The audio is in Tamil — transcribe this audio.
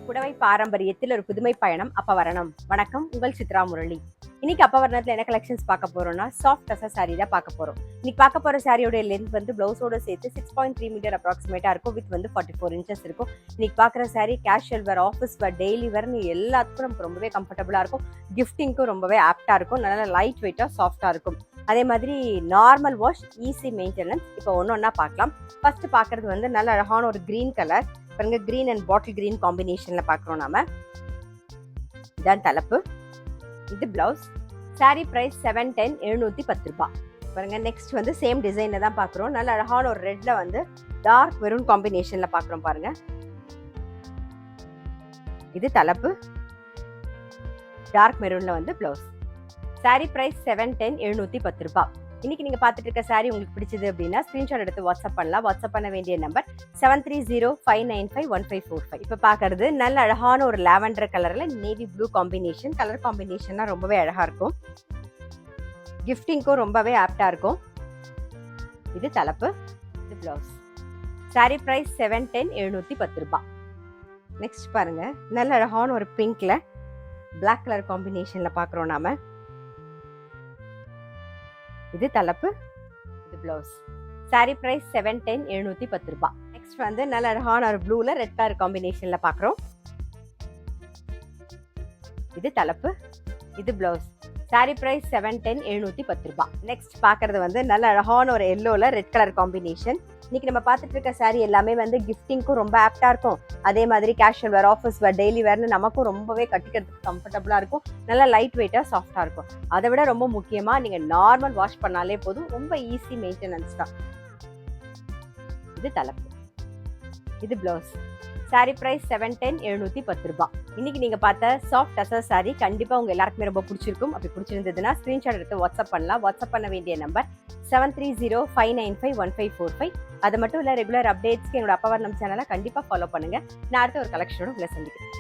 புடவை பாரம்பரியத்தில் ஒரு புதுமை பயணம் அப்பவரணம். வணக்கம், உங்கள் சித்ரா முரளி. இன்னைக்கு அப்பவரணத்துல என்ன கலெக்ஷன்ஸ் பார்க்க போறோம்னா சாஃப்ட் டசர் சாரி தான் பார்க்க போறோம். இன்னைக்கு பார்க்க போற சாரியோட லென்த் வந்து பிளவுஸோட சேர்த்து 6.3 மீட்டர் அப்ராக்சிமேட்டா இருக்கும். வித் வந்து 44 இன்ச்சஸ் இருக்கும். இன்னைக்கு பார்க்குற sari casual wear, office wear, daily வேர்னு எல்லாத்துக்கும் நமக்கு ரொம்பவே கம்ஃபர்டபுளா இருக்கும். கிஃப்டிங்க்கும் ரொம்பவே ஆப்டா இருக்கும். நல்லா லைட் வெயிட்டா சாஃப்டா இருக்கும். அதே மாதிரி நார்மல் வாஷ், ஈஸி மெயின்டெனன்ஸ். இப்போ ஒன்னொன்னா பார்க்கலாம். ஃபர்ஸ்ட் பார்க்கறது வந்து நல்ல அழகான ஒரு கிரீன் கலர். பாருங்க, கிரீன் அண்ட் பாட்டில் கிரீன் காம்பினேஷன்ல பார்க்குறோம் நாம. இதான் தலைப்பு, இது பிளவுஸ். சாரி பிரைஸ் 710, 710 ரூபாய். பாருங்க, நெக்ஸ்ட் வந்து சேம் டிசைன்ல தான் பார்க்குறோம். நல்ல அழகான ஒரு ரெட்ல வந்து டார்க் மெரூன் காம்பினேஷன்ல பார்க்குறோம். பாருங்க, இது தலைப்பு, டார்க் மெரூன்ல வந்து பிளவுஸ். சாரி பிரைஸ் 710, 710 ரூபாய். இன்னைக்கு நீங்க பார்த்துட்டு இருக்க சாரி உங்களுக்கு பிடிச்சது அப்படின்னா ஸ்கிரீன்ஷாட் எடுத்து வாட்ஸ்அப் பண்ணலாம். வாட்ஸ்அப் பண்ண வேண்டிய நம்பர் 7305951545. இப்ப பாக்குறது நல்ல அழகான ஒரு லாவெண்டர் கலர்ல நேவி ப்ளூ காம்பினேஷன். கலர் காம்பினேஷன்னா ரொம்பவே அழகா இருக்கும். கிஃப்டிங்க்கும் ரொம்பவே ஆப்டா இருக்கும். இது தலைப்பு, இது பிளவுஸ். சாரி பிரைஸ் 710, 710 ரூபாய். நெக்ஸ்ட் பாருங்க, நல்ல அழகான ஒரு பிங்க்ல பிளாக் கலர் காம்பினேஷன்ல பாக்குறோம் நாம. இது தலைப்பு, இது பிளவுஸ். சாரி பிரைஸ் 710, 710 ரூபாய். நெக்ஸ்ட் வந்து நல்ல அழகான ஒரு ப்ளூல ரெட் கலர் காம்பினேஷன்ல பாக்குறோம். இது தலைப்பு, இது பிளவுஸ். சாரி பிரைஸ் 710, 710 ரூபாய். நெக்ஸ்ட் பாக்குறது வந்து நல்ல அழகான ஒரு எல்லோல ரெட் கலர் காம்பினேஷன். இன்னைக்கு நம்ம பார்த்துட்டு இருக்க சாரி எல்லாமே வந்து கிஃப்டிங்க்கும் ரொம்ப ஆப்டா இருக்கும். அதே மாதிரி casual wear, office wear, daily வேர்னு நமக்கும் ரொம்பவே கட்டிக்கிறதுக்கு கம்ஃபர்டபுளா இருக்கும். நல்லா லைட் வெயிட்டா சாஃப்டா இருக்கும். அதை விட ரொம்ப முக்கியமா நீங்க நார்மல் வாஷ் பண்ணாலே போதும். ரொம்ப ஈஸி மெயின்டெனன்ஸ் தான். இது தலைப்பு, இது பிளவுஸ். சாரி பிரைஸ் 710, 710 ரூபாய். இன்னைக்கு நீங்க பார்த்த சாஃப்ட் டசர் சாரி கண்டிப்பா உங்க எல்லாருக்குமே ரொம்ப பிடிச்சிருக்கும். அப்படி பிடிச்சிருந்ததுன்னா ஸ்கிரீன்ஷாட் எடுத்து வாட்ஸ்அப் பண்ணலாம். வாட்ஸ்அப் பண்ண வேண்டிய நம்பர் 7305951545. அது மட்டும் இல்ல, ரெகுலர் அப்டேட்ஸ்க்கு என்னோட அப்பவரணம் சேனலை கண்டிப்பா ஃபாலோ பண்ணுங்க. நான் அடுத்த ஒரு கலெக்ஷனோட உங்களை சந்திக்கிறேன்.